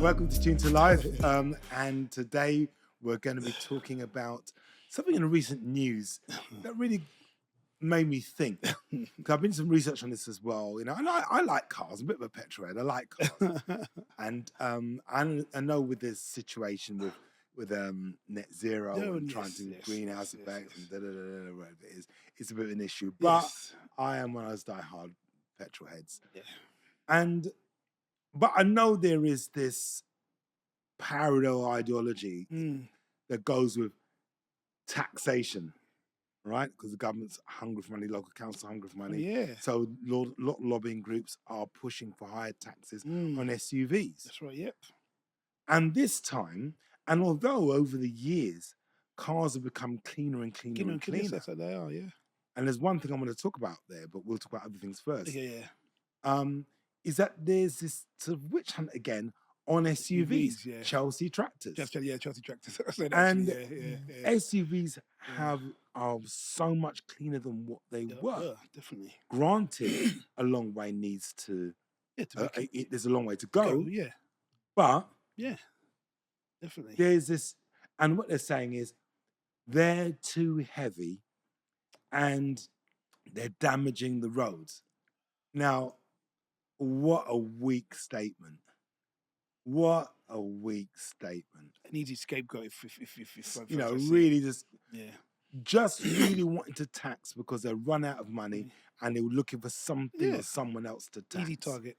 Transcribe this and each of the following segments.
welcome to Tune to Life. And today we're going to be talking about something in the recent news that really made me think. 'Cause I've been doing some research on this as well. You know, and I like cars. I'm a bit of a petrol head. I like cars, and I know with this situation with net zero No, and trying yes, to do yes, greenhouse yes, effects yes. and whatever it is, it's a bit of an issue. But Yes. I am one of those diehard petrol heads, Yeah. and but I know there is this parallel ideology Mm. that goes with taxation, right? Because the government's hungry for money, local council hungry for Oh, money. yeah. So lot lobbying groups are pushing for higher taxes on Mm. SUVs. That's right. Yep. And this time, and although over the years, cars have become cleaner and cleaner and Yes, cleaner. that's what they are. Yeah. And there's one thing I want to talk about there, but we'll talk about other things first. Yeah. Is that there's this sort of witch hunt again on SUVs, yeah. Chelsea tractors. Chelsea tractors. I said And actually. Yeah. SUVs are so much cleaner than what they were. Definitely. Granted, a long way needs to. Yeah. To be There's a long way to go, Yeah. but Yeah. Definitely. there's this, and what they're saying is they're too heavy, and they're damaging the roads. Now, what a weak statement! What a weak statement! An easy scapegoat if You know, I see it. really just Yeah. really wanting to tax because they run out of money and they were looking for something Yeah. or someone else to tax. Easy target.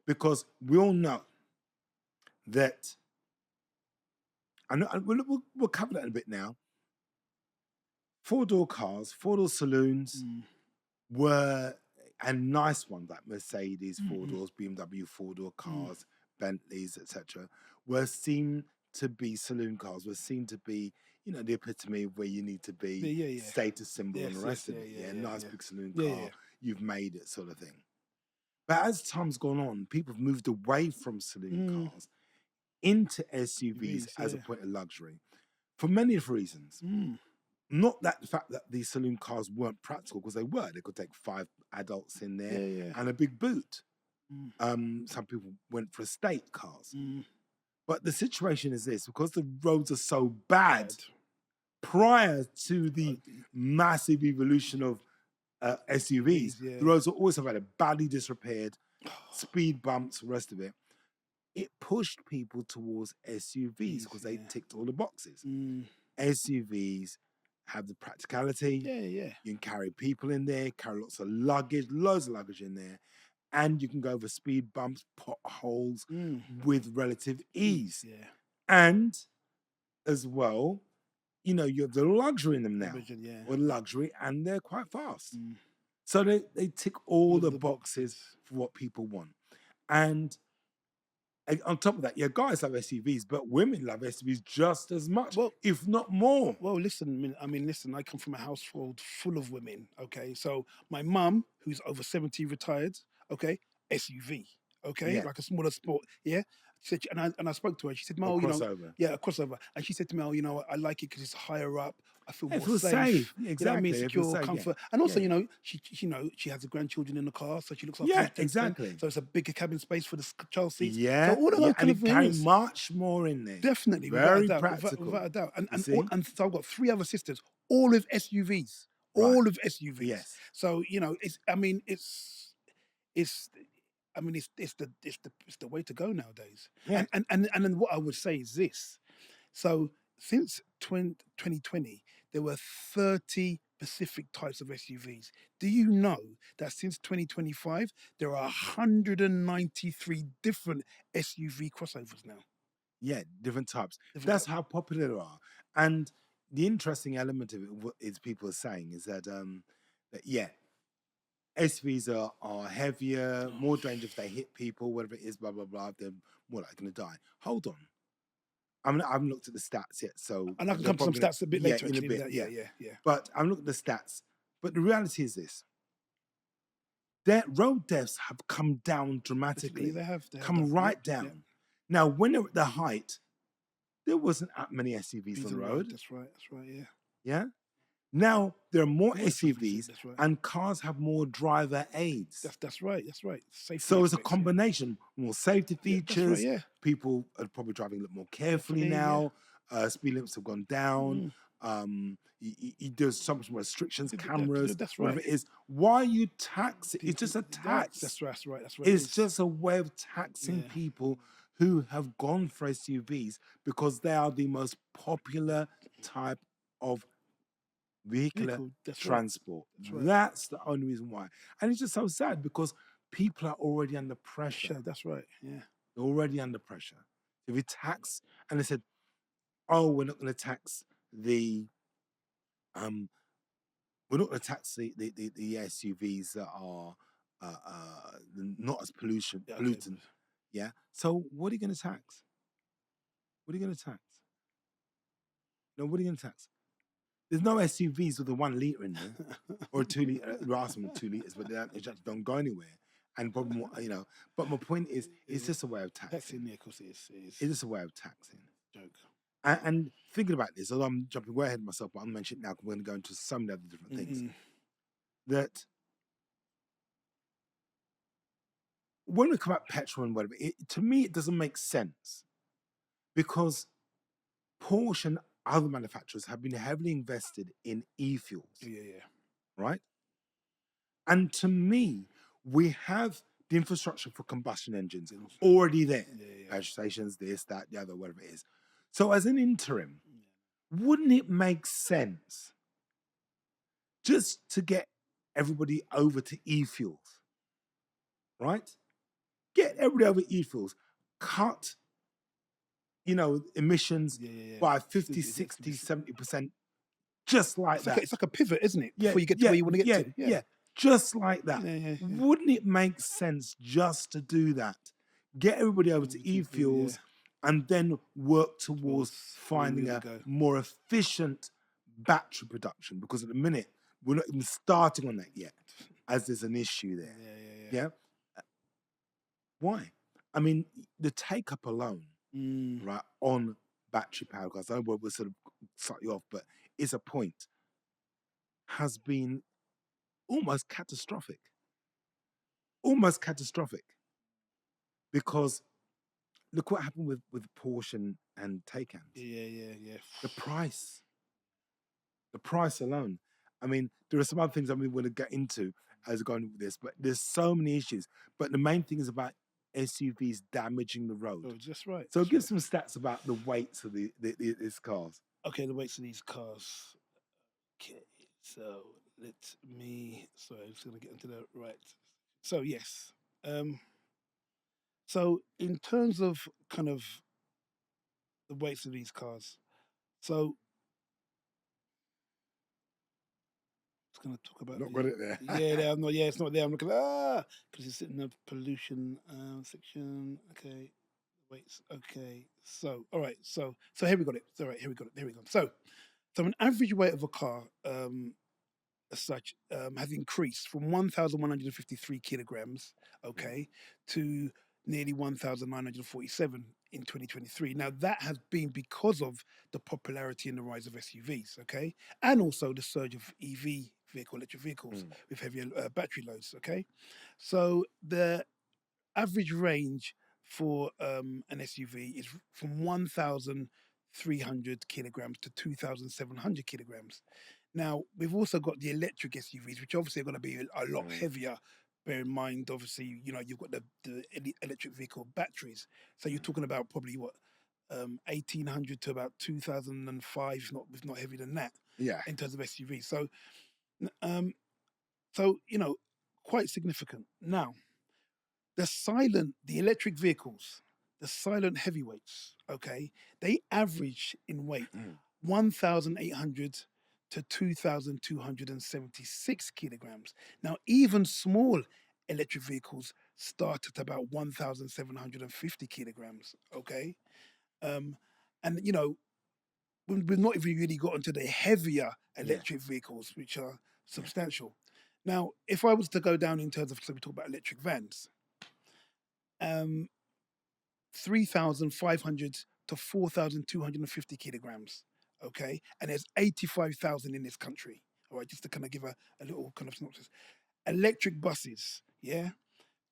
Because we all know that, and we'll cover that in a bit now. Four-door cars, four-door saloons were, and nice ones like Mercedes, four doors, BMW, four-door cars, Bentleys, etc., were seen to be saloon cars, were seen to be, you know, the epitome of where you need to be, Yeah. status symbol and the rest of it. Nice big saloon car, Yeah. you've made it, sort of thing. But as time's gone on, people have moved away from saloon cars into SUVs as a point of luxury for many different reasons. Not that the fact that these saloon cars weren't practical, because they were. They could take 5 adults in there and a big boot. Some people went for estate cars. But the situation is this: because the roads are so bad, prior to the massive evolution of SUVs, the roads are always had a badly disrepaired, speed bumps, the rest of it. It pushed people towards SUVs because they ticked all the boxes. SUVs have the practicality. You can carry people in there, carry lots of luggage, loads of luggage in there, and you can go over speed bumps, potholes with relative ease. And as well, you know, you have the luxury in them now. Or luxury, and they're quite fast. So they tick all the boxes for what people want. And on top of that, guys love SUVs, but women love SUVs just as much, if not more. Well, listen, I come from a household full of women, okay? So my mum, who's over 70, retired, okay? SUV, okay? Like a smaller sport, yeah? She said, and I spoke to her, she said, Mo, a crossover. A crossover. And she said to me, oh, you know, I like it because it's higher up. I feel more safe. Yeah, exactly. You know what I mean? Secure, comfort. And also, you know, she has the grandchildren in the car, so she looks after them. Exactly. So it's a bigger cabin space for the child seats. Yeah. So all of those kind of things. Much more in there. Definitely. Very without practical. Without a doubt. And so I've got 3 other sisters, all with SUVs. All of SUVs. Yes. So, you know, it's the way to go nowadays. Yeah. And then what I would say is this. So since 2020, there were 30 specific types of SUVs. Do you know that since 2025, there are 193 different SUV crossovers now? Yeah, different types. That's how popular they are. And the interesting element of it, what is people are saying, is that SUVs are heavier, more dangerous if they hit people, whatever it is, blah, blah, blah. They're more likely to die. Hold on. I haven't looked at the stats yet, so... And I can come to some stats a bit later. In a bit, yeah. But I'm looking at the stats. But the reality is this. Road deaths have come down dramatically. They have come right down. Yeah. Now, when they were at the height, there wasn't that many SUVs on the road. That's right, yeah. Yeah? Now there are more More SUVs, SUVs, that's right. and cars have more driver aids. That's right. That's right. Safety So it's a aspects, yeah. combination, more safety Yeah, that's right. features. Yeah. People are probably driving a little more carefully Definitely, yeah. now. Speed limits have gone down. There's so much more restrictions, cameras, That's whatever right. it is. Why you tax it? It's just a tax. That's right. That's right. It's just a way of taxing Yeah. people who have gone for SUVs because they are the most popular type of vehicular Vehicle, that's right. transport. That's right. That's the only reason why. And it's just so sad because people are already under pressure. Sure, that's right. Yeah. They're already under pressure. If you tax, and they said, oh, we're not going to tax the we're not going to tax the SUVs that are not as Yeah, okay. pollutant. Yeah. So what are you going to tax? What are you going to tax? No, what are you going to tax? There's no SUVs with a 1 liter in there or a 2 liter. There are some 2 liters, but they just don't go anywhere. And probably more, But my point is, it's just a way of taxing. Taxing, yeah, of course it is. It's just a way of taxing. Joke. And thinking about this, although I'm jumping way ahead of myself, but I'm mentioning it now because we're going to go into so many other different things. That when we come about petrol and whatever, to me, it doesn't make sense because Porsche and other manufacturers have been heavily invested in e-fuels. Yeah. Right? And to me, we have the infrastructure for combustion engines already there. Petrol stations, this, that, the other, whatever it is. So as an interim, wouldn't it make sense just to get everybody over to e-fuels? Right? Get everybody over e-fuels. Cut, emissions by 50, 60, 70%. Just like that. It's like a pivot, isn't it? Before you get to where you want to get to. Yeah, just like that. Yeah. Wouldn't it make sense just to do that? Get everybody over to e-fuels and then work towards finding a more efficient battery production, because at the minute, we're not even starting on that yet, as there's an issue there. Yeah? Why? I mean, the take-up alone, right, on battery-powered cars, I know we're sort of slightly off, but is a point, has been almost catastrophic. Almost catastrophic. Because look what happened with Porsche and Taycan. Yeah. The price alone. I mean, there are some other things I want to get into as we're going with this, but there's so many issues. But the main thing is about SUVs damaging the road. Oh, that's right. So give some stats about the weights of these cars. Okay, the weights of these cars. Okay, so I'm just going to get into that right. So yes. So in terms of kind of the weights of these cars, so I'm going to talk about. Not got it there. Yeah, I'm not. Yeah, it's not there. I'm looking because it's in the pollution section. Okay, weights. Okay, so all right. So here we got it. All right, here we got it. There we go. So an average weight of a car, as such, has increased from 1,153 kilograms, okay, to nearly 1,947 in 2023. Now, that has been because of the popularity and the rise of SUVs, okay, and also the surge of electric vehicles with heavier battery loads, okay. So the average range for an SUV is from 1,300 kilograms to 2,700 kilograms. Now, we've also got the electric SUVs, which obviously are going to be a lot heavier. Bear in mind, obviously, you've got the electric vehicle batteries. So you're talking about probably 1,800 to about 2,005, if not heavier than that. Yeah. In terms of SUVs. So quite significant. Now, the electric vehicles, the silent heavyweights, okay, they average in weight 1,800 to 2,276 kilograms. Now, even small electric vehicles start at about 1,750 kilograms, okay? And, we've not even really got into the heavier electric vehicles, which are substantial. Now, if I was to go down in terms of, so we talk about electric vans, 3,500 to 4,250 kilograms. okay, and there's 85,000 in this country. All right, just to kind of give a little kind of synopsis. Electric buses, yeah,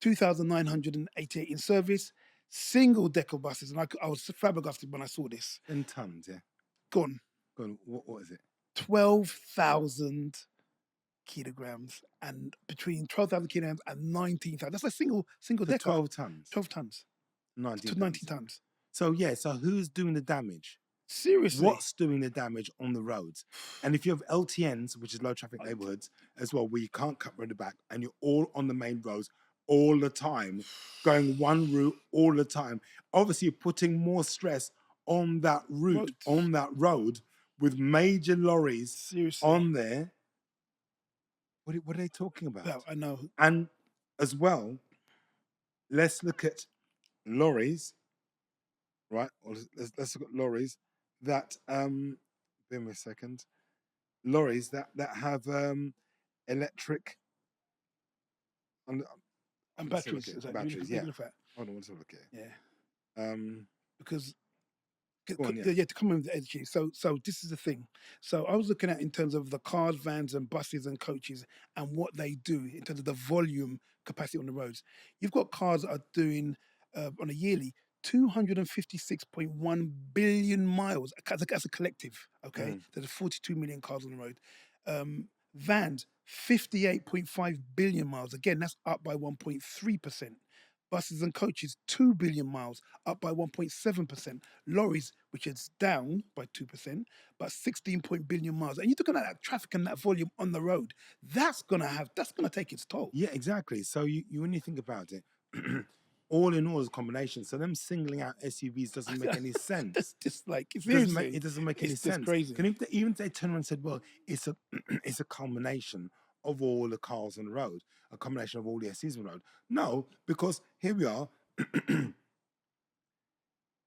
2,988 in service. Single decker buses, and I was flabbergasted when I saw this. In tons, yeah. Gone. What is it? 12,000 kilograms, and between 12,000 kilograms and 19,000. That's a single So decker. 12 tons. 12 tons 19 to 19 tons. tons. So yeah, so who's doing the damage? Seriously. What's doing the damage on the roads? And if you have LTNs, which is low traffic neighborhoods, as well, where you can't cut round the back and you're all on the main roads all the time, going one route all the time, obviously you're putting more stress on that route, on that road, with major lorries Seriously. on there. What are they talking about? Well, I know. And as well, let's look at lorries, right? Or let's look at lorries that give me a second. Lorries that have electric and batteries. Batteries, yeah. Hold on, let's have a look at it. Yeah. Because on, yeah. to come in with the energy. So this is the thing. So I was looking at in terms of the cars, vans, and buses and coaches and what they do in terms of the volume capacity on the roads. You've got cars that are doing on a yearly 256.1 billion miles as a collective. Okay, there's 42 million cars on the road. Vans 58.5 billion miles. Again, that's up by 1.3%. Buses and coaches 2 billion miles, up by 1.7%. Lorries, which is down by 2%, but 16 billion miles. And you're looking at that traffic and that volume on the road. That's gonna take its toll. Yeah, exactly. So you when you think about it, all in all is a combination. So them singling out SUVs doesn't make any sense. That's just like it doesn't make any sense. Crazy. Even if they turn around and said, well, it's a combination of all the cars on the road, a combination of all the SUVs on the road. No, because here we are,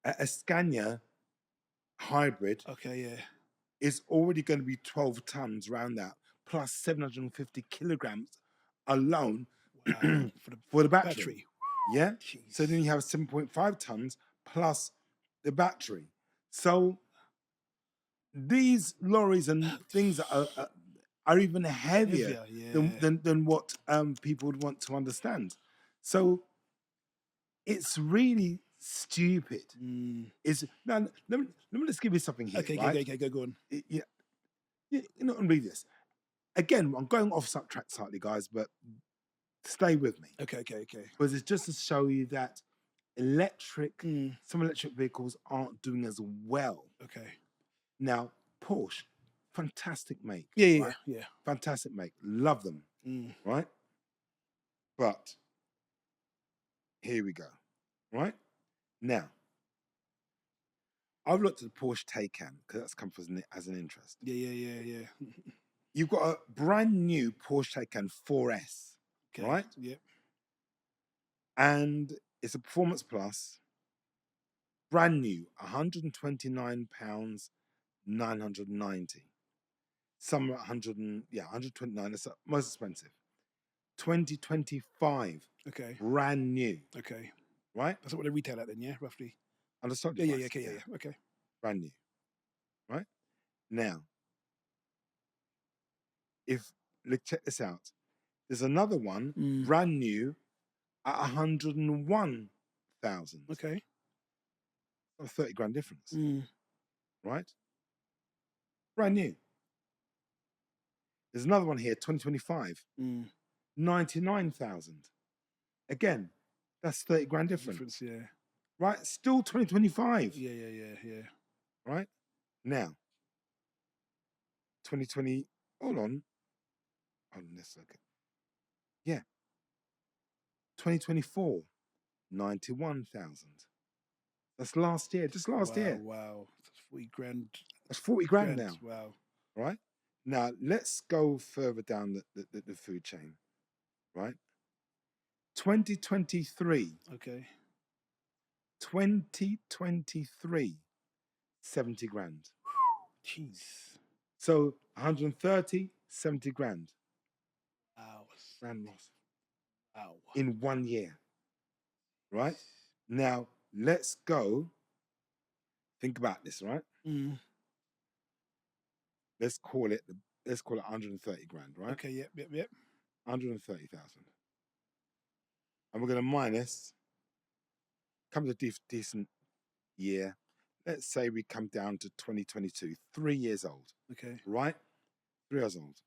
a Scania hybrid. Okay, yeah. Is already going to be 12 tons around that, plus 750 kilograms alone for the battery. Yeah. Jeez. So then you have 7.5 tons plus the battery. So these lorries and things are even heavier than what people would want to understand. So it's really stupid. Is now let me just give you something here. Okay, right? okay, go on. Yeah, you know, and read this. Again, I'm going off track slightly, guys, but stay with me. Okay. Because it's just to show you that some electric vehicles aren't doing as well. Okay. Now, Porsche, fantastic make. Yeah. Fantastic make. Love them. Right? But here we go. Right? Now, I've looked at the Porsche Taycan because that's come as an interest. Yeah. You've got a brand new Porsche Taycan 4S, right? Yeah. And it's a Performance Plus, brand new, £129, 990. Some are 129. That's most expensive. 2025. Okay. Brand new. Okay. Right? That's what they retail at then, yeah, roughly. Understood? Yeah. Okay. Brand new. Right? Now, check this out. There's another one, brand new, at 101,000. Okay. A 30 grand difference. Right? Brand new. There's another one here, 2025. 99,000. Again, that's 30 grand difference. Yeah. Right? Still 2025. Yeah. Right? Now, 2020, hold on, let's look at. Yeah. 2024, 91,000. That's last year, just last year. Wow. That's 40 grand. That's 40 grand now. Wow. Right? Now, let's go further down the food chain. Right? 2023. Okay. 2023, 70 grand. Jeez. So 130, 70 grand. Wow. Grand loss. Wow. In 1 year. Right? Now, let's go. Think about this, right? let's call it 130 grand, right? Okay, yep. 130,000. And we're going to minus, comes a decent year. Let's say we come down to 2022, 3 years old, Okay. right? 3 years old.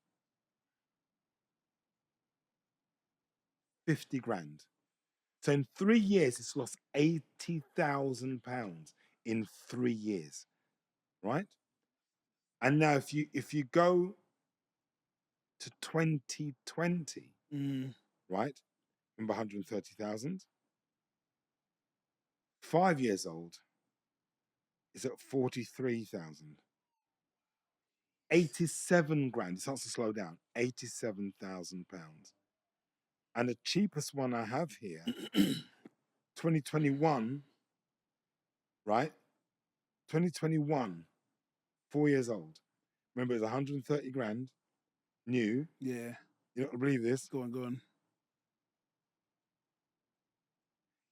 50 grand. So in 3 years, it's lost £80,000 in 3 years, right? And now if you go to 2020, right? Remember 130,000? 5 years old is at 43,000. 87 grand. It starts to slow down. £87,000. And the cheapest one I have here, 2021, right? 2021, 4 years old. Remember, it's 130 grand, new. Yeah. You don't believe this? Go on.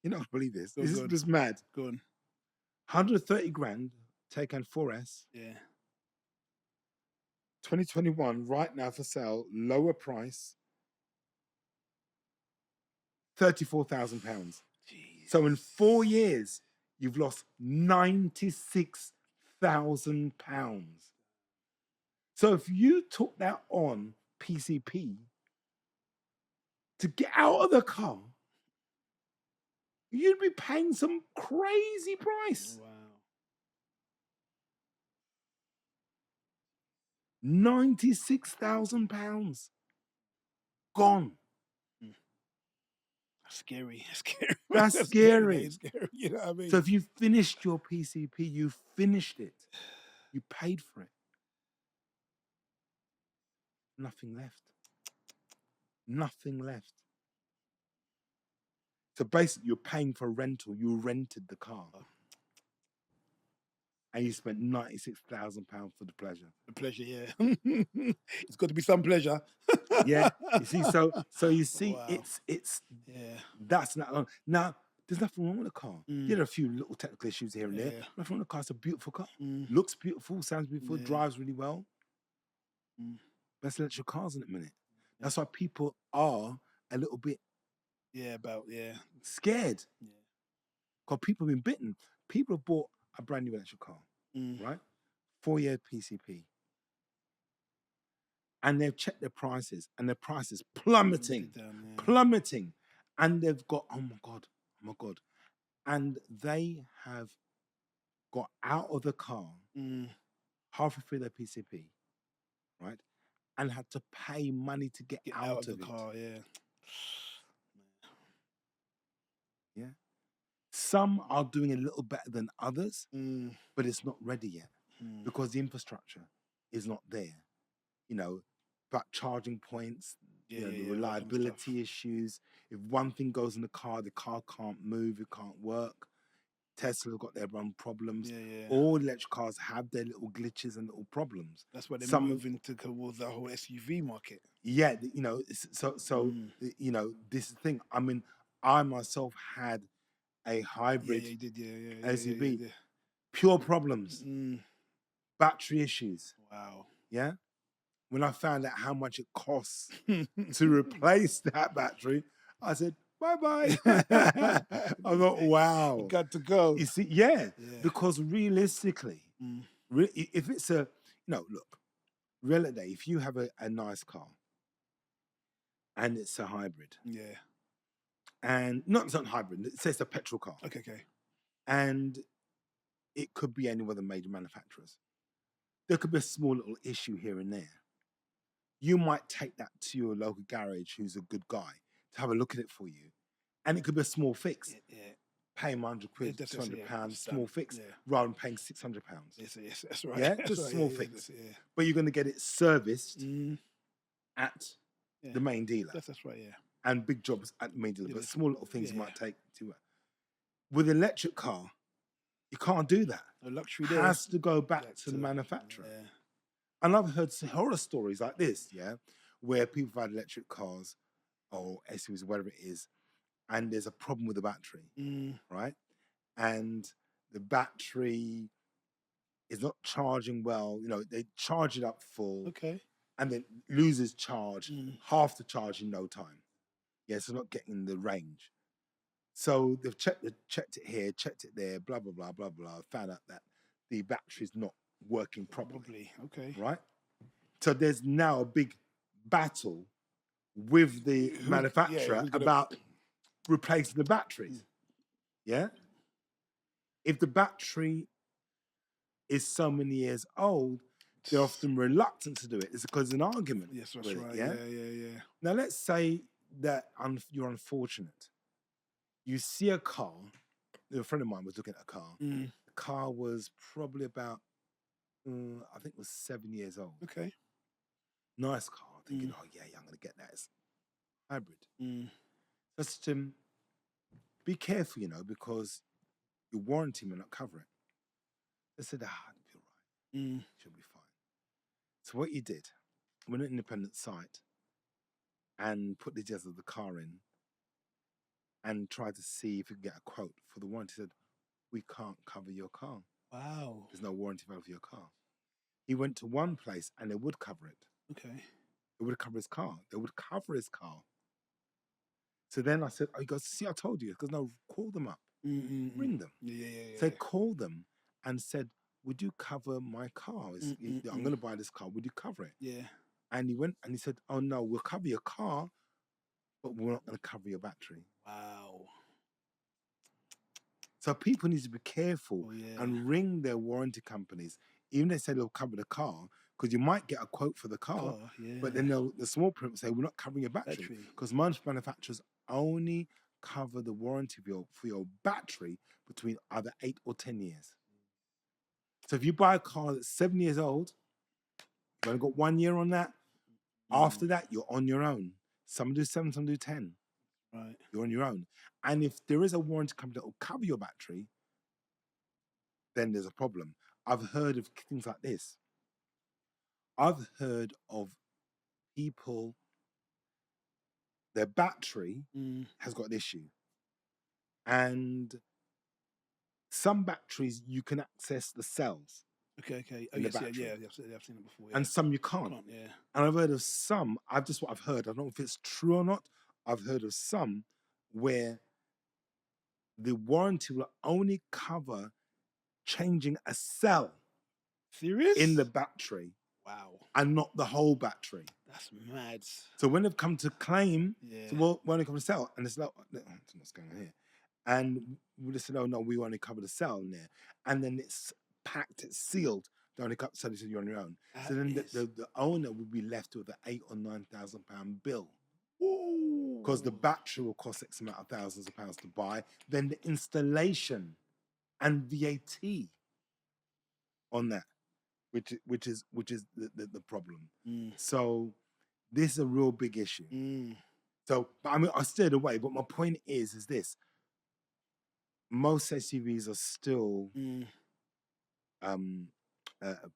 You don't believe this? Go This is on. just mad. Go on. 130 grand, Taycan 4S. Yeah. 2021, right now for sale, lower price, £34,000. So in 4 years, you've lost £96,000. So if you took that on PCP to get out of the car, you'd be paying some crazy price. Wow. £96,000 gone. That's scary. That's scary. That's scary. It's scary. You know what I mean? So if you finished your PCP, you finished it. You paid for it. Nothing left. Nothing left. So basically, you're paying for rental. You rented the car. And you spent £96,000 for the pleasure. The pleasure, yeah. It's got to be some pleasure. Yeah. You see, so you see, Wow. it's Yeah. that's not now. There's nothing wrong with the car. There are a few little technical issues here and there. Yeah. Nothing wrong with the car. It's a beautiful car. Looks beautiful, sounds beautiful, drives really well. Best electric cars in a minute. That's why people are a little bit scared. Yeah. Because people have been bitten. People have bought a brand new electric car, right? 4-year PCP. And they've checked their prices, and their prices plummeting. And they've got, oh my God. And they have got out of the car halfway through their PCP, right? And had to pay money to get out of the it. car, yeah. Yeah. Some are doing a little better than others, but it's not ready yet because the infrastructure is not there. You know, but charging points, the reliability issues. If one thing goes in the car can't move, it can't work. Tesla's got their own problems. All electric cars have their little glitches and little problems. That's why they're moving towards the whole SUV market. Yeah, you know, you know, this is the thing. I mean, I myself had a hybrid SUV. Pure problems. Battery issues. Wow. Yeah. When I found out how much it costs to replace that battery, I said, bye-bye. I thought, wow. You got to go. You see, because realistically, if it's look, reality, if you have a nice car and it's a hybrid. Yeah. And it's not hybrid, it says a petrol car. Okay. And it could be any one of the major manufacturers. There could be a small little issue here and there. You might take that to your local garage who's a good guy to have a look at it for you. And it could be a small fix. Yeah. Pay him £100, £200, small fix, yeah. rather than paying £600. Yes, that's right. Yeah, That's just right. a small fix. But you're going to get it serviced at the main dealer. That's right, yeah. And big jobs at the main dealer. But small little things you might take to with an electric car, you can't do that. The luxury there has to go back to the manufacturer. Yeah. And I've heard horror stories like this, where people have had electric cars or SUVs, whatever it is, and there's a problem with the battery, right? And the battery is not charging well. You know, they charge it up full Okay. and then loses charge, Mm. half the charge in no time. Yeah, so not getting the range. So they've checked it here, checked it there, blah, blah, blah, blah, blah. Found out that the battery's not working properly. Okay. Right? So there's now a big battle with the manufacturer about replacing the batteries. Yeah? If the battery is so many years old, they're often reluctant to do it. It's because of an argument. Yes, that's right. Yeah? Yeah. Now, let's say that you're unfortunate. You see a car. A friend of mine was looking at a car. Mm. The car was probably about, I think it was 7 years old. Okay. Nice car. Thinking, oh, yeah, I'm going to get that. It's hybrid. Mm. I said to him, be careful, you know, because your warranty may not cover it. I said, it'll be all right. Should be fine. So what he did, went to an independent site and put the details of the car in and tried to see if he could get a quote for the warranty. He said, we can't cover your car. Wow. There's no warranty value for your car. He went to one place and they would cover it. Okay. It would cover his car. They would cover his car. So then I said, oh, he goes, see, I told you. Because no, call them up. Ring them. Yeah. So I called them and said, would you cover my car? I'm going to buy this car. Would you cover it? Yeah. And he went and he said, oh, no, we'll cover your car, but we're not going to cover your battery. Wow. So people need to be careful and ring their warranty companies, even if they say they'll cover the car, because you might get a quote for the car, but then the small print will say, we're not covering your battery. Because most manufacturers only cover the warranty for your battery between either 8 or 10 years. So if you buy a car that's 7 years old, you've only got 1 year on that. After that, you're on your own. Some do 7, some do 10. Right. You're on your own. And if there is a warranty company that will cover your battery, then there's a problem. I've heard of things like this. I've heard of people, their battery has got an issue. And some batteries, you can access the cells. Okay. Oh, yes, yeah, I've seen it before. Yeah. And some you can't. Yeah. And I've heard of some, what I've heard. I don't know if it's true or not. I've heard of some where the warranty will only cover changing a cell. Serious? In the battery. Wow. And not the whole battery. That's mad. So when they've come to claim, so we'll only cover the cell. And it's like, what's going on here? And we just said, oh no, we only cover the cell in there. And then it's packed, it's sealed. They only cover, so they said you're on your own. So then the owner would be left with an £8,000 or £9,000 bill. Because the battery will cost X amount of thousands of pounds to buy. Then the installation and VAT on that, which is the problem. So this is a real big issue. So, but I mean, I steered away. But my point is this: most SUVs are still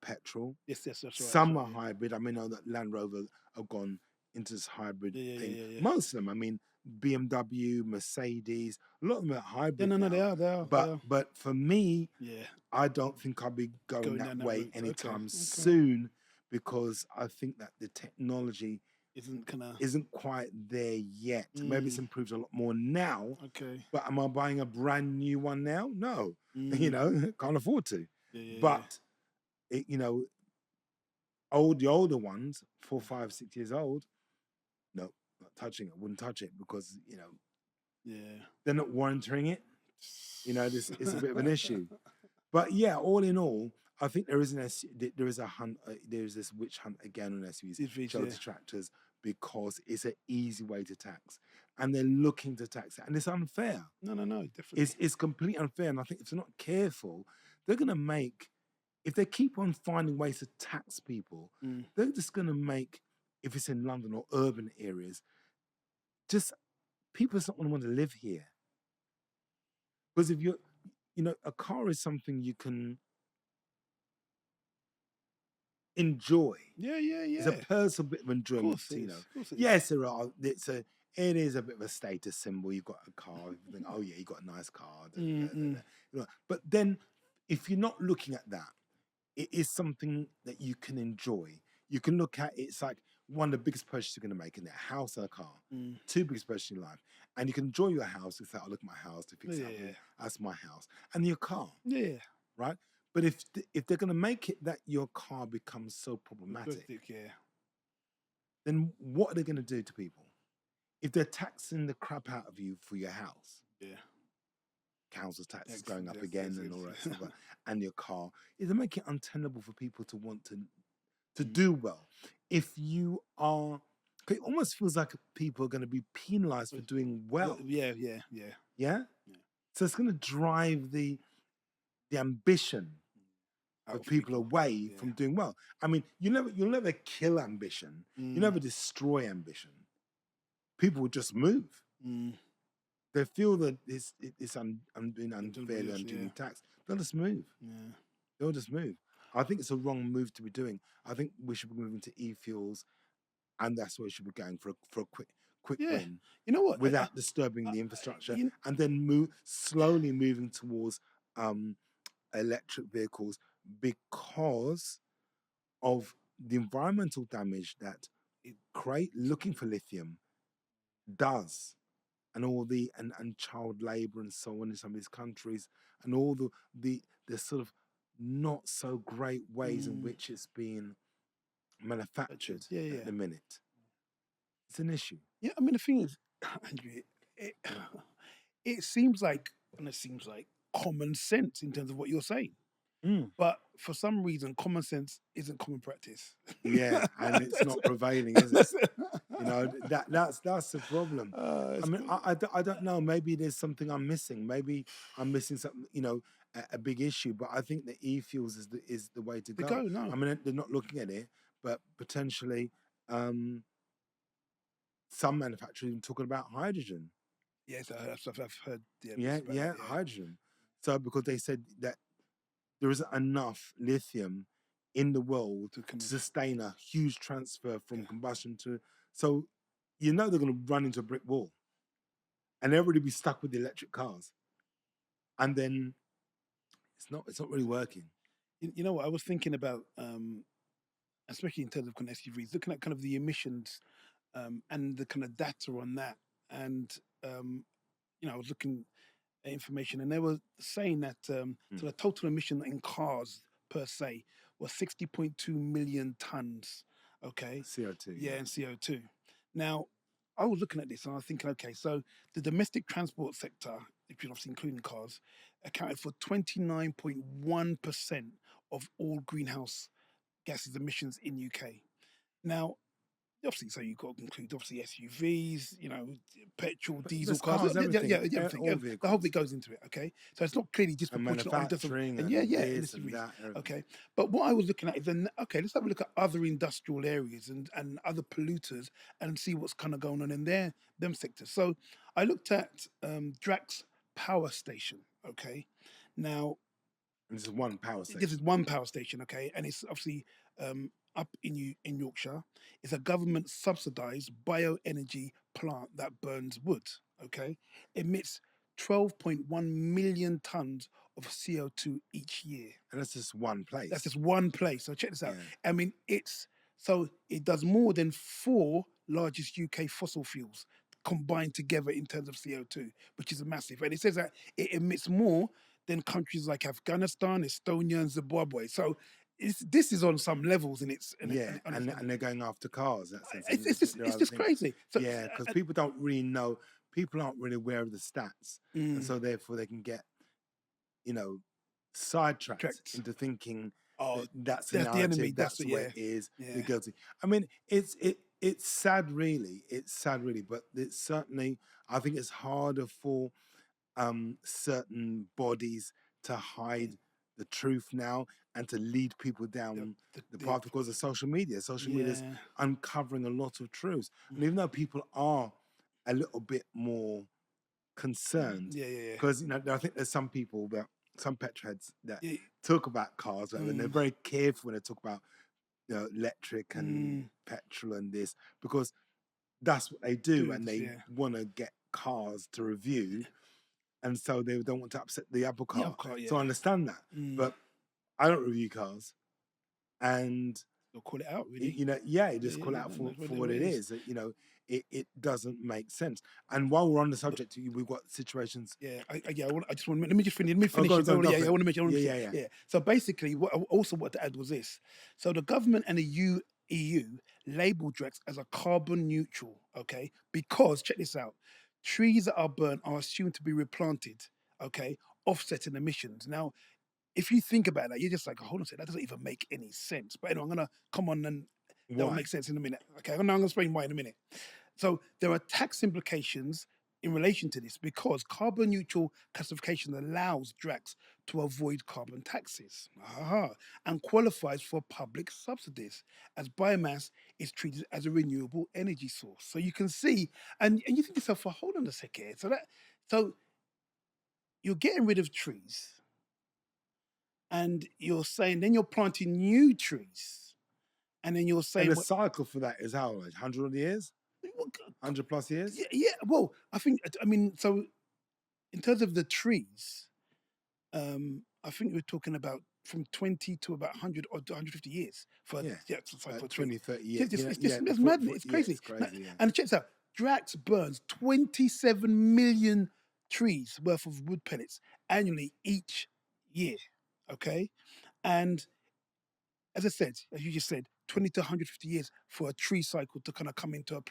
petrol. Yes, that's right. Some are hybrid. I mean, I know that Land Rover have gone into this hybrid thing. Yeah. Most of them, I mean, BMW, Mercedes, a lot of them are hybrid. No, they are. But for me, I don't think I'll be going that way anytime soon, because I think that the technology isn't quite there yet. Maybe it's improved a lot more now. Okay. But am I buying a brand new one now? No. You know, can't afford to. But you know, the older ones, 4, 5, 6 years old, no, not touching it. Wouldn't touch it because, you know, they're not warranting it. You know, this is a bit of an issue. But yeah, all in all, I think there is this witch hunt again on SUVs, shelter tractors, because it's an easy way to tax, and they're looking to tax it, and it's unfair. No, definitely. It's completely unfair, and I think if they're not careful, they're going to make. If they keep on finding ways to tax people, they're just going to make, if it's in London or urban areas, just people just not going to want to live here. Because if you know, a car is something you can enjoy. Yeah. It's a personal bit of enjoyment. You know, yes, it is a bit of a status symbol. You've got a car. You think, oh yeah, you got a nice car. But then, if you're not looking at that, it is something that you can enjoy. You can look at it's like one of the biggest purchases you're going to make in a house and a car. Two biggest purchases in life. And you can enjoy your house. It's like, oh, look at my house to fix it up. That's my house. And your car. Yeah. Right? But if they're going to make it that your car becomes so problematic, then what are they going to do to people? If they're taxing the crap out of you for your house, council taxes going up again and all that stuff, and your car, it'll make it untenable for people to want to do well. If you are, it almost feels like people are going to be penalized for doing well. Yeah. So it's going to drive the ambition of people away from doing well. I mean, you'll never kill ambition. You never destroy ambition. People will just move. They feel that it's being unfairly unduly taxed. They'll just move. They'll just move. I think it's a wrong move to be doing. I think we should be moving to e-fuels, and that's where we should be going for a quick win. You know what? Without disturbing the infrastructure, and then slowly moving towards electric vehicles because of the environmental damage that looking for lithium does, and all the and child labor and so on in some of these countries, and all the sort of not so great ways in which it's being manufactured at the minute. It's an issue. Yeah, I mean, the thing is, Andrew, it seems like common sense in terms of what you're saying. But for some reason, common sense isn't common practice. Yeah, and it's not prevailing, is it? You know, that's the problem. I mean, I don't know. Maybe there's something I'm missing. Maybe I'm missing something. You know, a big issue. But I think that e-fuels is the way to go. No. I mean, they're not looking at it, but potentially, some manufacturers are talking about hydrogen. Yes, I've heard. Hydrogen. So because they said that there isn't enough lithium in the world to sustain a huge transfer from combustion to. So, you know, they're going to run into a brick wall, and everybody be stuck with the electric cars, and then it's not really working. You know what I was thinking about, especially in terms of kind of SUVs, looking at kind of the emissions and the kind of data on that, and you know, I was looking at information, and they were saying that so the total emission in cars per se was 60.2 million tons. Okay, CO2. Yeah, and CO2. Now, I was looking at this and I was thinking, okay, so the domestic transport sector, if you're obviously including cars, accounted for 29.1% of all greenhouse gases emissions in UK. Now, obviously, so you've got to include obviously SUVs, you know, petrol, diesel cars, everything. The whole bit goes into it. Okay, so it's not clearly disproportionate. Manufacturing okay, but what I was looking at is then let's have a look at other industrial areas and other polluters and see what's kind of going on in them sectors. So I looked at Drax Power Station. Okay, now this is one power station. This is one power station. Okay, and it's obviously up in Yorkshire. It's a government subsidised bioenergy plant that burns wood. Okay, emits 12.1 million tons of CO2 each year. And that's just one place. That's just one place. So check this out. I mean, it does more than 4 largest UK fossil fuels combined together in terms of CO2, which is massive. And it says that it emits more than countries like Afghanistan, Estonia, and Zimbabwe. So this is on some levels, and and they're going after cars. It's just crazy. So, because people don't really know. People aren't really aware of the stats, and so therefore they can get, you know, sidetracked into thinking that's the enemy. That's the way it is. They're guilty. I mean, it's sad, really. It's sad, really. But it's certainly, I think it's harder for certain bodies to hide the truth now and to lead people down the path because of social media. Social media is uncovering a lot of truths. And even though people are a little bit more concerned, because you know, I think there's some people some petrolheads that talk about cars, and they're very careful when they talk about, you know, electric and petrol and this, because that's what they do, and they want to get cars to review. And so they don't want to upset the apple cart. So I understand that. But I don't review cars. and They'll call it out, really. you just call it out for what it is. It doesn't make sense. And while we're on the subject, we've got situations. Yeah, I just want. Let me just finish. Let me finish. Go it. on, I want to mention. Yeah. So basically, what I also what to add was this. So the government and the EU label Drex as a carbon neutral. Okay, because check this out: trees that are burnt are assumed to be replanted. Okay, offsetting emissions. Now, if you think about that, you're just like, hold on a second, that doesn't even make any sense. But anyway, I'm gonna come on and that will Why? make sense in a minute. Okay, I'm gonna explain why in a minute. So there are tax implications in relation to this because carbon neutral classification allows Drax to avoid carbon taxes and qualifies for public subsidies as biomass is treated as a renewable energy source. So you can see, and you think to yourself, well, hold on a second. So you're getting rid of trees and you're saying then you're planting new trees. And then you're saying And the cycle for that is how, like 100 years? 100 plus years? Yeah. Well, I mean, so in terms of the trees, I think we're talking about from 20 to about 100 or 150 years for for 20, 30 years. It's madness. It's crazy. It's crazy, yeah. And check this out. Drax burns 27 million trees worth of wood pellets annually each year. Okay, and as I said, as you just said, 20 to 150 years for a tree cycle to kind of come into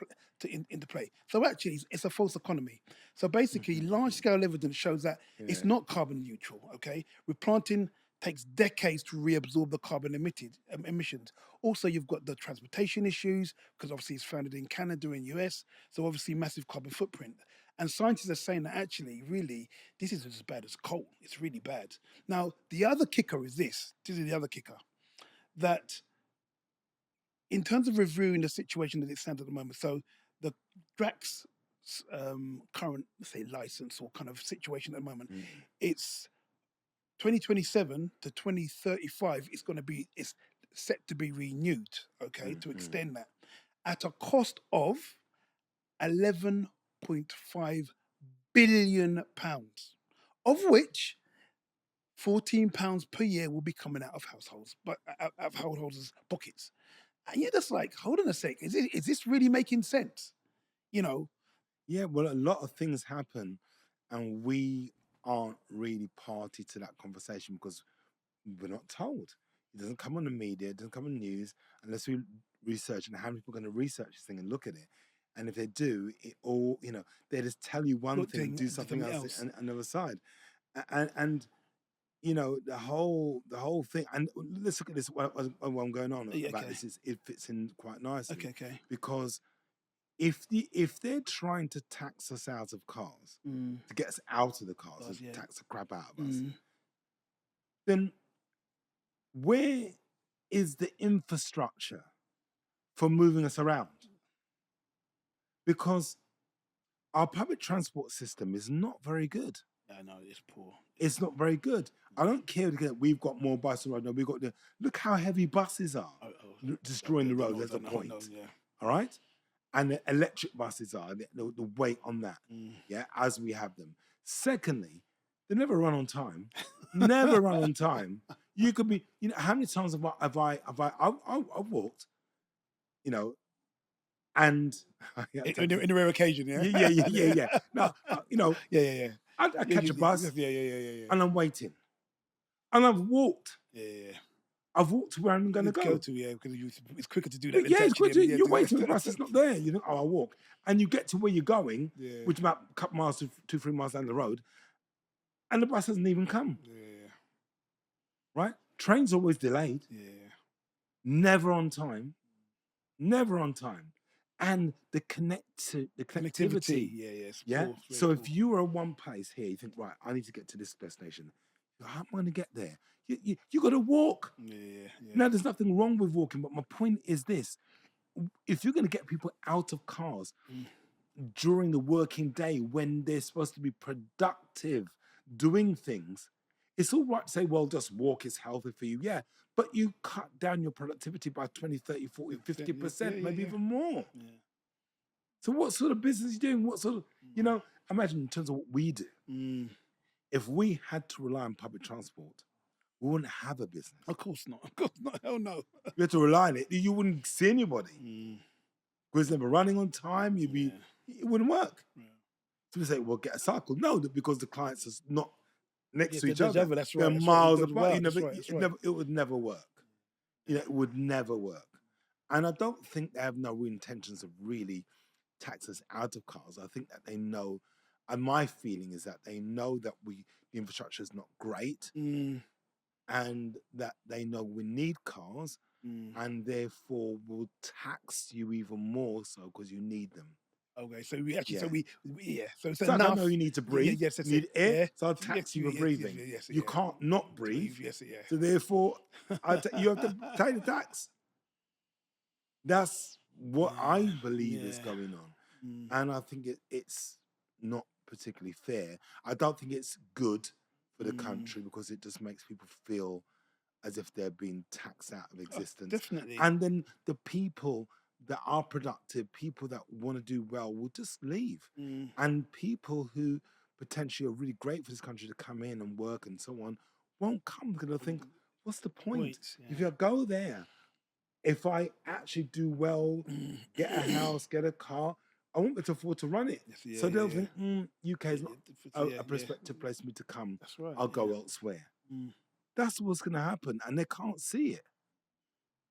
into play. So actually, it's a false economy. So basically, large scale evidence shows that it's not carbon neutral. Okay, replanting takes decades to reabsorb the carbon emissions. Also, you've got the transportation issues because obviously it's founded in Canada and US, so obviously massive carbon footprint. And scientists are saying that actually, really, this is as bad as coal. It's really bad. Now, the other kicker is this. This is the other kicker that in terms of reviewing the situation that it stands at the moment, so the Drax current, say, license or kind of situation at the moment, it's 2027 to 2035. It's set to be renewed, okay, to extend that at a cost of £11.5 billion, of which £14 per year will be coming out of households, but out of households' pockets. And you're just like, hold on a sec, is this really making sense? You know? Yeah, well, a lot of things happen, and we aren't really party to that conversation because we're not told. It doesn't come on the media, it doesn't come on the news unless we research. And how many people are going to research this thing and look at it? And if they do, it all, they just tell you one thing, do something else on the other side. And the whole thing, and let's look at this while I'm going on about this, is it fits in quite nicely. Okay. Because if they're trying to tax us out of cars, to get us out of the cars, to tax the crap out of us, then where is the infrastructure for moving us around? Because our public transport system is not very good. I know, it's poor. It's not very good. I don't care that we've got more buses on the road. No, we've got look how heavy buses are destroying the road. There's a point. All right? And the electric buses are, the weight on that, as we have them. Secondly, they never run on time. Never run on time. You could be, how many times have I walked, and in a rare occasion, yeah. No, yeah. I catch a bus, and I'm waiting, and I've walked. I've walked to where I'm going to go. Because it's quicker to do that. It's quicker. You're waiting for the bus; it's not there. You think, I'll walk, and you get to where you're going, which is about a couple miles to 2-3 miles down the road, and the bus hasn't even come. Right? Trains always delayed. Never on time. Never on time. And the connectivity. So if you are at one place here, you think, right, I need to get to this destination. How am I going to get there? You got to walk. Now, there's nothing wrong with walking, but my point is this: if you're going to get people out of cars during the working day when they're supposed to be productive, doing things, it's all right to say, well, just walk is healthy for you. Yeah, but you cut down your productivity by 20, 30, 40, 50%, maybe even more. So what sort of business are you doing? What sort of, imagine in terms of what we do. If we had to rely on public transport we wouldn't have a business. Of course not. Of course not. Hell no. You have to rely on it. You wouldn't see anybody. Mm, Because it's never running on time. You'd be, yeah. it wouldn't work. Yeah. So we say, well, get a cycle. No, because the clients are not next Yes, to each they're other. that's They're right. That's miles right. apart. That's right. That's right. It would never work. It would never work. And I don't think they have no real intentions of really tax us out of cars. I think that they know, and my feeling is that they know that the infrastructure is not great, Mm, and that they know we need cars, and therefore will tax you even more so because you need them. okay, so we actually, so it's So I enough. don't know you need to breathe. Yes, that's you need it. air, Yeah. so I'll tax you for Yes, breathing. yes, You yeah. can't not breathe. Yes, yeah. So therefore, you have to pay the tax. That's what I believe is going on. Mm, And I think it's not particularly fair. I don't think it's good for the country because it just makes people feel as if they're being taxed out of existence. definitely. And then the people that are productive, people that want to do well, will just leave. Mm, And people who potentially are really great for this country to come in and work and so on won't come because they'll think, what's the point? points, If yeah. you go there, if I actually do well, get a house, get a car, I won't be able to afford to run it. Yes, So yeah, they'll yeah. think, UK is not Yeah, a prospective place for me to come. That's right. I'll go yeah. elsewhere. Mm, That's what's going to happen. And they can't see it.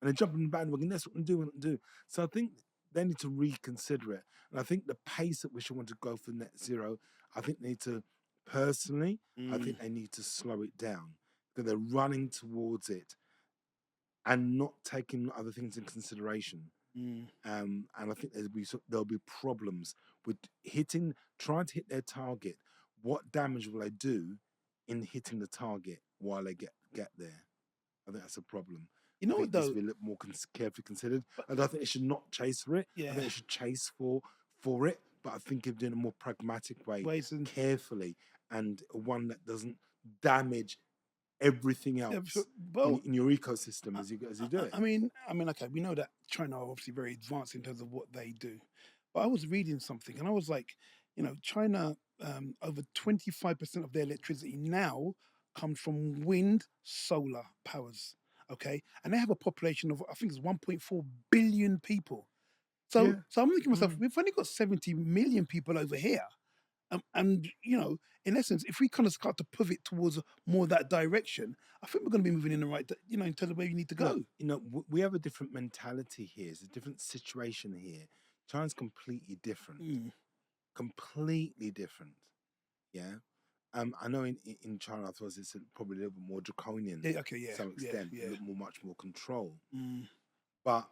And they're jumping in the bandwagon. That's what they do. So I think they need to reconsider it. And I think the pace at which they want to go for net zero, I think they need to, personally, I think they need to slow it down. Because they're running towards it and not taking other things in consideration. And I think there'll be problems with trying to hit their target. What damage will they do in hitting the target while they get there? I think that's a problem. You know I what think it needs though? to be a little more carefully considered. I don't think they should not chase for it. I Yeah. think they should chase for it, but I think of doing it in a more pragmatic way, Ways and carefully, and one that doesn't damage everything else well, in your ecosystem as you do it. I mean, okay, we know that China are obviously very advanced in terms of what they do, but I was reading something and I was like, China, over 25% of their electricity now comes from wind, solar powers. Okay, and they have a population of I think it's 1.4 billion people. So, Yeah. so I'm thinking to myself, we've only got 70 million people over here. And in essence, if we kind of start to pivot towards more of that direction, I think we're going to be moving in the right, in terms of where we need to go. Look, we have a different mentality here. It's a different situation here. China's completely different. Completely different. Yeah. I know in China, I thought it's probably a little bit more draconian. Yeah, okay, yeah, to some extent, yeah. a little more, much more control. Mm, But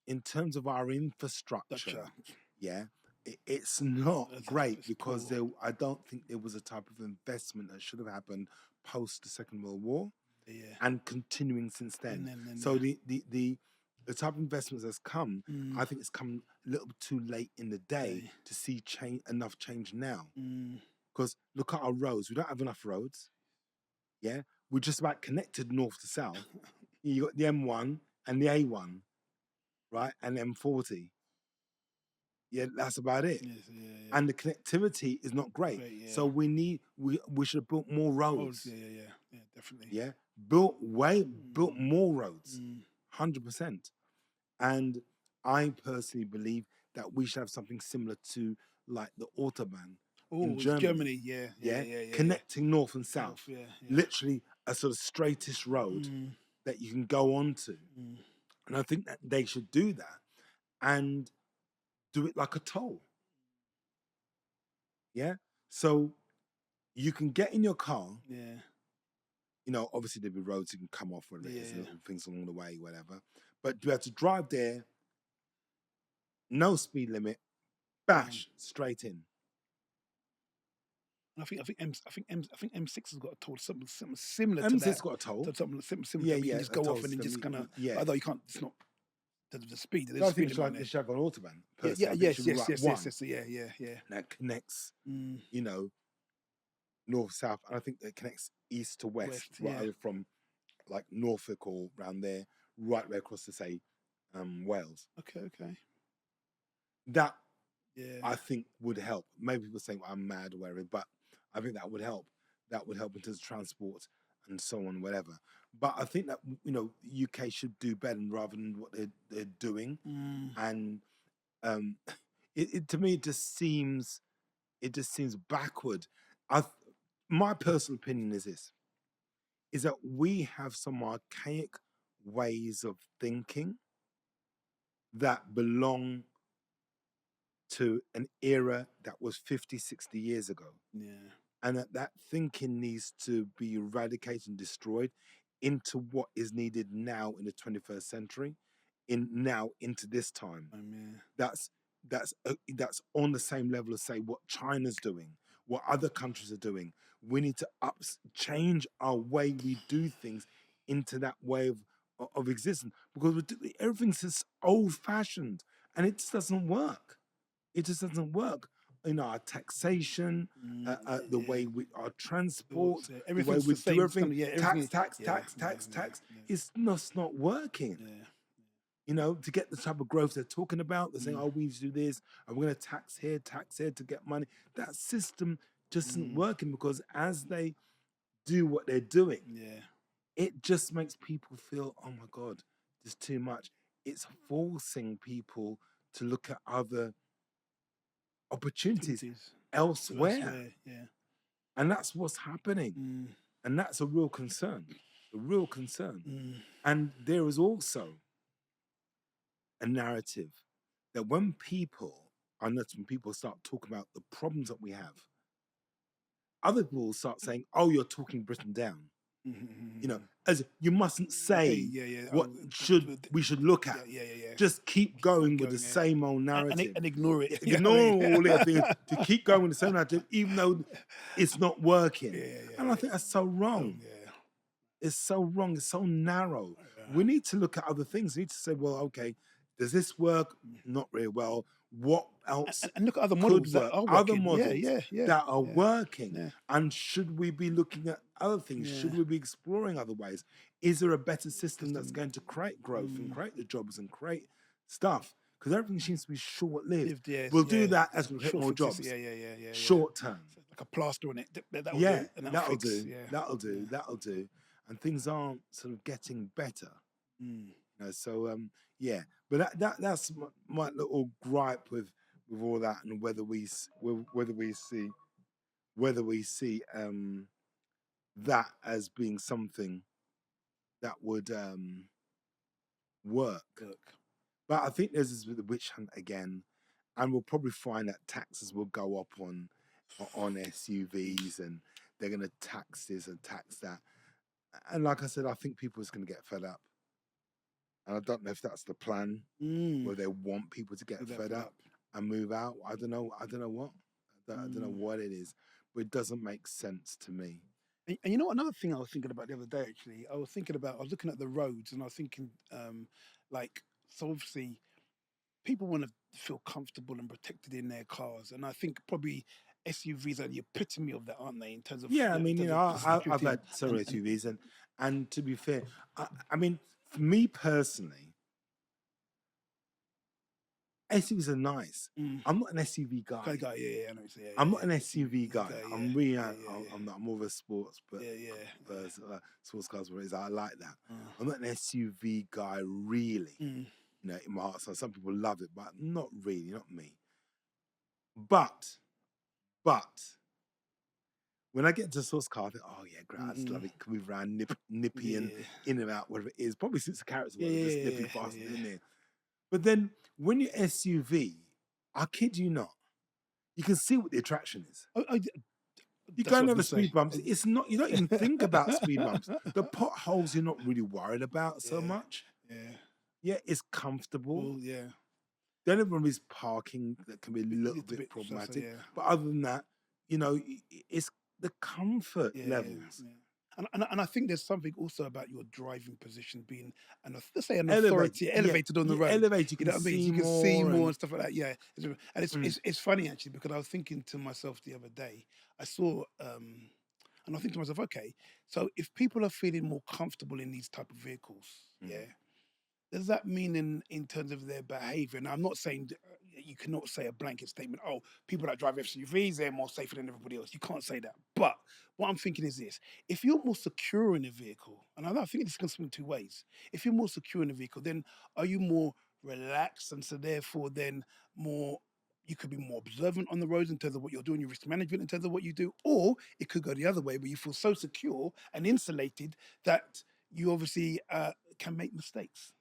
in terms of our infrastructure, gotcha. yeah, it's not great It's because poor. I don't think there was a type of investment that should have happened post the Second World War Yeah. and continuing since then. And then, So the type of investments that's come, I think it's come a little bit too late in the day to see enough change now. Because look at our roads. We don't have enough roads. Yeah, we're just about connected north to south. You got the M1 and the A1, right, and M40. Yeah, that's about it. Yes, yeah. And the connectivity is not great. Yeah. So we should have built more roads. Yeah, definitely. Yeah, built more roads, 100%. And I personally believe that we should have something similar to like the Autobahn in Germany. Yeah. Connecting north and south. Yeah. Literally a sort of straightest road that you can go onto. And I think that they should do that and do it like a toll. Yeah. So you can get in your car. Yeah. Obviously there'll be roads you can come off where there's little things along the way, whatever. But you have to drive there, no speed limit, bash, straight in. I think M6 has got a toll, something similar to M6 that. got a toll. Something similar. Yeah, you can just go off and then just kind of. Yeah. Although you can't, it's not the speed. I think they should have an Autobahn. Yes. Yeah. That connects, north south, and I think that connects east to west, right over from like Norfolk or around there, right way across to say Wales. Okay. That I think would help. Maybe people saying I'm mad or whatever, but I think that would help. That would help in terms of transport and so on, whatever. But I think that UK should do better rather than what they're doing, and um, to me it just seems backward. My personal opinion is this: is that we have some archaic ways of thinking that belong to an era that was 50, 60 years ago. Yeah. And that thinking needs to be eradicated and destroyed into what is needed now in the 21st century, into this time. Yeah. That's on the same level as, say, what China's doing, what other countries are doing. We need to change our way we do things into that way of existence, because everything's just old-fashioned and it just doesn't work. It just doesn't work. Our taxation, the way our transport, the way we do everything, tax. It's not working. To get the type of growth they're talking about, they're saying, "Oh, we need to do this, and we're going to tax here to get money." That system just isn't working, because as they do what they're doing, it just makes people feel, "Oh my God, there's too much." It's forcing people to look at other opportunities elsewhere. And that's what's happening. And that's a real concern. And there is also a narrative that when people start talking about the problems that we have, other people start saying, "Oh, you're talking Britain down." As you mustn't say what we should look at. Just keep going with the same old narrative and ignore it. Ignore all the things, to keep going with the same narrative, even though it's not working. And I think that's so wrong. It's so wrong. It's so narrow. We need to look at other things. We need to say, well, okay, does this work? Not really well. What else? And look at other models that are working. Other models that are working. Yeah. And should we be looking at other things? Should we be exploring other ways? Is there a better system that's going to create growth and create the jobs and create stuff? Because everything seems to be short-lived. We'll do that as we get more jobs. Short term. Like a plaster on it. That'll do. That'll do. And things aren't sort of getting better. But that's my little gripe with all that, and whether we see that as being something that would work. But I think there's this with the witch hunt again, and we'll probably find that taxes will go up on SUVs, and they're going to tax this and tax that. And like I said, I think people are just going to get fed up. And I don't know if that's the plan, where they want people to get fed up and move out. I don't know what. I don't know what it is, but it doesn't make sense to me. And you know, another thing I was thinking about the other day, actually, I was looking at the roads, and I was thinking, so obviously people want to feel comfortable and protected in their cars. And I think probably SUVs are the epitome of that, aren't they? In terms of I've had several SUVs, and to be fair, I mean, for me personally, SUVs are nice. I'm not an SUV guy. I know what you're saying. I'm not an SUV guy. I'm really, I'm more of a sports, but sports cars. I like that. I'm not an SUV guy, really. In my heart, so some people love it, but not really, not me. But when I get into a sports car, I think, oh yeah, great, I just love it. Can move around, nippy and in and out, whatever it is. Probably since the carrots were just nippy fast in there. But then when you're SUV, I kid you not, you can see what the attraction is. You go and have a speed bumps. It's not. You don't even think about speed bumps. The potholes you're not really worried about so much. Yeah, it's comfortable. The only problem is parking that can be a little bit problematic. But other than that, it's the comfort levels. And I think there's something also about your driving position being, let's say, an authority elevated on the road. Elevated, you know what I mean? You can see more and stuff like that. Yeah, and it's funny actually, because I was thinking to myself the other day. I saw, and I think to myself, okay, so if people are feeling more comfortable in these type of vehicles, does that mean in terms of their behaviour? Now, I'm not saying you cannot say a blanket statement. Oh, people that drive SUVs, they're more safer than everybody else. You can't say that. But what I'm thinking is this: if you're more secure in a vehicle, and I think this can swing two ways. If you're more secure in a vehicle, then are you more relaxed, and so therefore then more. You could be more observant on the roads in terms of what you're doing, your risk management in terms of what you do, or it could go the other way where you feel so secure and insulated that you obviously can make mistakes.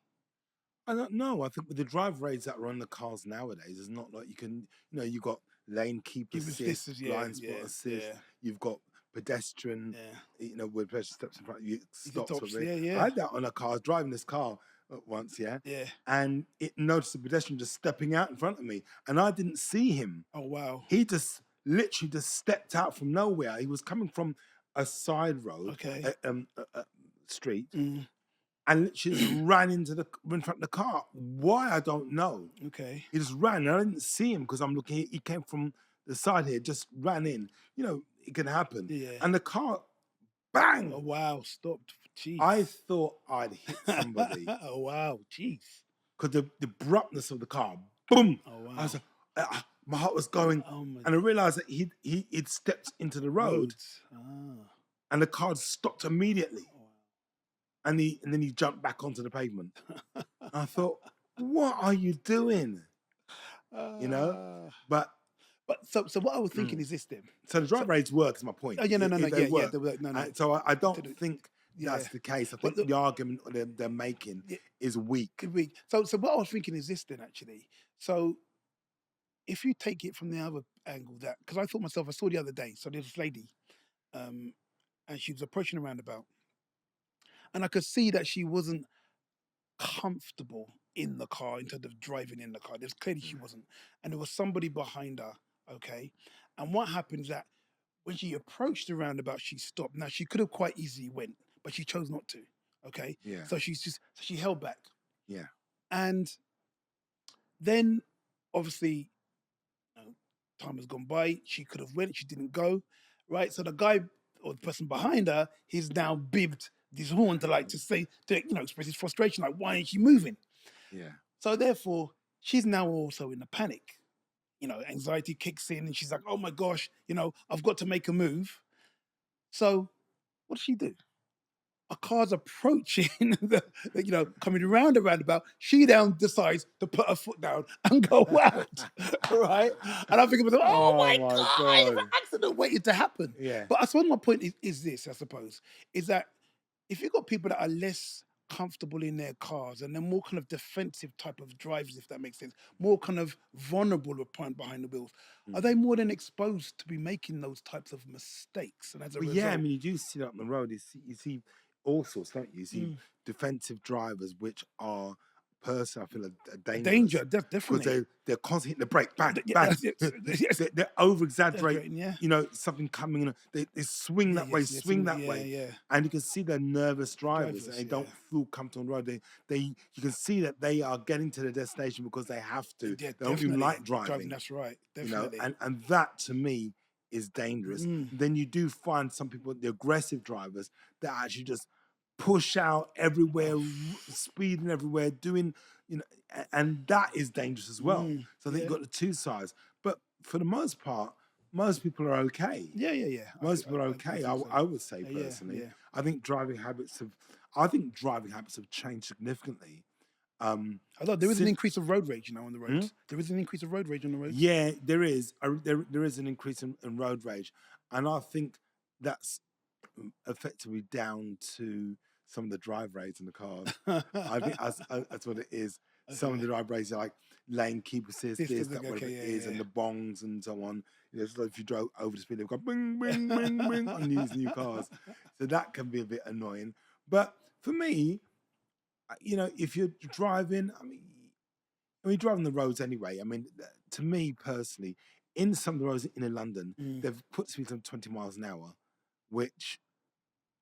I don't know. I think with the drive rates that are on the cars nowadays, it's not like you can, you got lane keep Give us this assist, is yeah, blind spot yeah, assist, yeah, you've got pedestrian, yeah. where pedestrian steps in front of you, You can stops top, for it. yeah, I yeah, had that on a car, I was driving this car once, yeah, yeah. and it noticed the pedestrian just stepping out in front of me, and I didn't see him. Oh wow. He just literally just stepped out from nowhere. He was coming from a side road, Okay. street, Mm, and literally just ran in front of the car. Why I don't know. okay. He just ran. And I didn't see him because I'm looking. He came from the side here, just ran in. It can happen. Yeah. And the car, Oh bang! wow. Stopped. Jeez. I thought I'd hit somebody Oh wow. Jeez. because the abruptness of the car, boom! Oh wow. I was like, my heart was going, Oh my and I realized that he'd stepped into the road, roads. Ah. and the car stopped immediately. Oh, wow. And then he jumped back onto the pavement. I thought, what are you doing? But So what I was thinking is this then. so the drive rates work is my point. Oh yeah, no, They yeah, work. they work. No. So I don't think Yeah. that's the case. I But think the argument they're making Yeah. is weak. Good week. So what I was thinking is this then actually. So if you take it from the other angle that because I thought myself, I saw the other day, so there's this lady, and she was approaching a roundabout, and I could see that she wasn't comfortable in the car in terms of driving in the car. There's clearly she wasn't. And there was somebody behind her, okay? And what happened is that when she approached the roundabout, she stopped. Now she could have quite easily went, but she chose not to. Okay. Yeah. So she held back. Yeah. And then obviously time has gone by. She could have went, she didn't go. Right. So the guy or the person behind her, he's now bibbed this horn to say, express his frustration, like, why ain't she moving? Yeah. So therefore, she's now also in a panic. Anxiety kicks in and she's like, oh my gosh, I've got to make a move. So what does she do? A car's approaching, coming around the roundabout. She then decides to put her foot down and go out, right? And I'm thinking, oh my God, an accident waiting to happen. Yeah. But I suppose my point is this, I suppose, is that if you've got people that are less comfortable in their cars and they're more kind of defensive type of drivers, if that makes sense, more kind of vulnerable behind the wheels, are they more than exposed to be making those types of mistakes? And as a result, yeah, I mean, you do see that on the road. You see all sorts, don't you? You see defensive drivers, which are personally, I feel, are dangerous. Danger, definitely. Because they're constantly hitting the brake, bang, Yeah, bang. yes. They're over-exaggerating, Yeah. Something coming in. They swing that way, swing that way. Yeah. And you can see they're nervous drivers and they don't feel comfortable on the road. You can see that they are getting to the destination because they have to. Yeah, they don't even like driving. That's right, definitely. And that, to me, is dangerous. Then you do find some people, the aggressive drivers, that actually just push out everywhere, speeding everywhere, doing, and that is dangerous as well. So I think you've got the two sides. But for the most part, most people are okay. Yeah. Most people are okay. I would say personally. Yeah. I think driving habits have changed significantly. Although there is an increase of road rage on the roads. There is an increase of road rage on the roads. Yeah, there is. There is an increase in road rage, and I think that's effectively down to some of the drive rates in the cars. I think that's what it is. Okay. Some of the drive rates are like lane keep assist, whatever it is, and the bongs and so on. So if you drove over the speed, they've got bing, bing, bing, bing on these new cars. So that can be a bit annoying. But for me, if you're driving, I mean, driving the roads anyway. I mean, to me personally, in some of the roads in London, they've put speeds on 20 miles an hour, which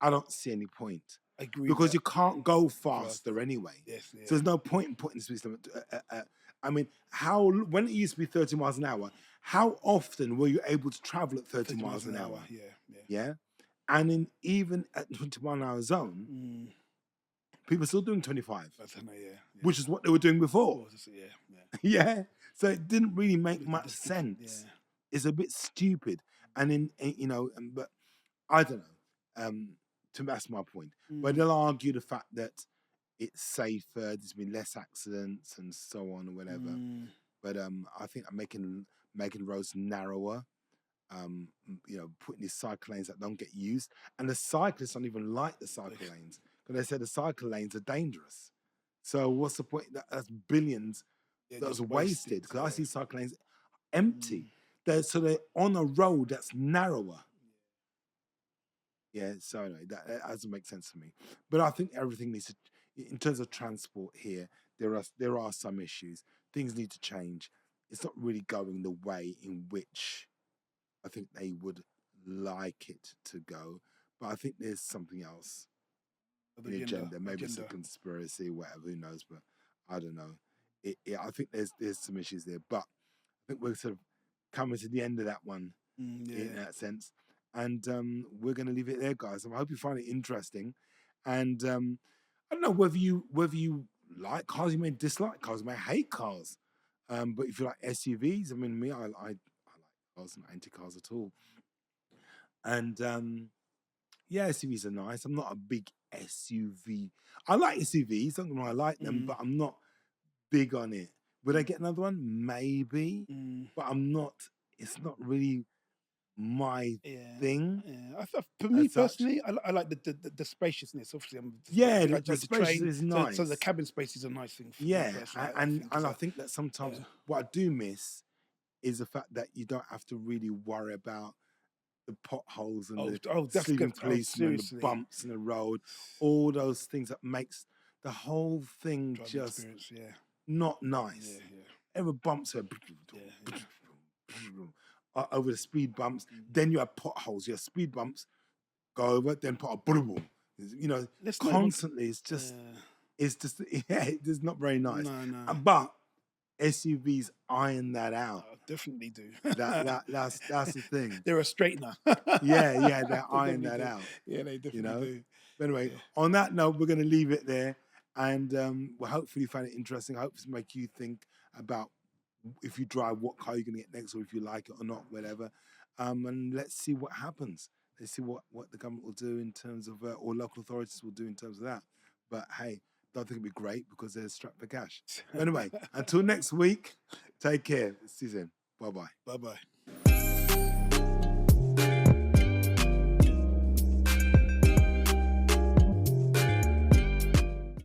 I don't see any point. I agree. Because you can't go faster anyway. Yes. So there's no point in putting the speed limit. I mean, when it used to be 30 miles an hour, how often were you able to travel at 30 miles an hour? Yeah. And even at 21-hour zone, People are still doing 25, I don't know, yeah. which is what they were doing before. Yeah. Yeah. So it didn't really make It's much just different, sense. yeah. It's a bit stupid. And but I don't know. That's my point. But they'll argue the fact that it's safer, there's been less accidents and so on or whatever. But I think I'm making roads narrower. Putting these cycle lanes that don't get used, and the cyclists don't even like the cycle lanes because they said the cycle lanes are dangerous. So what's the point? That's billions that's wasted. Because I see cycle lanes empty. They're on a road that's narrower. Yeah, so anyway, that doesn't make sense to me. But I think everything needs to, in terms of transport here, there are some issues. Things need to change. It's not really going the way in which I think they would like it to go. But I think there's something else. The agenda. Maybe it's a conspiracy, whatever, who knows, but I don't know. I think there's some issues there. But I think we're sort of coming to the end of that one in that sense. And we're going to leave it there, guys. I hope you find it interesting. And I don't know whether you like cars, you may dislike cars, you may hate cars. But if you like SUVs, I mean, I like cars, not anti-cars at all. And yeah, SUVs are nice. I'm not a big SUV. I like SUVs, don't get me wrong, I like them, but I'm not big on it. Would I get another one? Maybe. But I'm not, it's not really my thing. Yeah. For me personally, I like the spaciousness. Obviously, the spaciousness is nice. So the cabin space is a nice thing for me personally. And I think that sometimes what I do miss is the fact that you don't have to really worry about the potholes and the sleeping policemen, the bumps in the road, all those things that makes the whole thing just not nice. Every bumps over the speed bumps, then you have potholes. You have speed bumps, go over, then pothole, constantly. It's just, it's not very nice. No. But SUVs iron that out. Definitely do. That's the thing. They're a straightener. They iron that out. Yeah, they definitely do. But anyway, on that note, we're going to leave it there, and we'll hopefully find it interesting. Hopefully, make you think about if you drive, what car you're going to get next, or if you like it or not, whatever. And let's see what happens. Let's see what the government will do in terms of, or local authorities will do in terms of that. But hey, don't think it'd be great because they're strapped for cash. Anyway, until next week, take care. See you soon. Bye-bye. Bye-bye.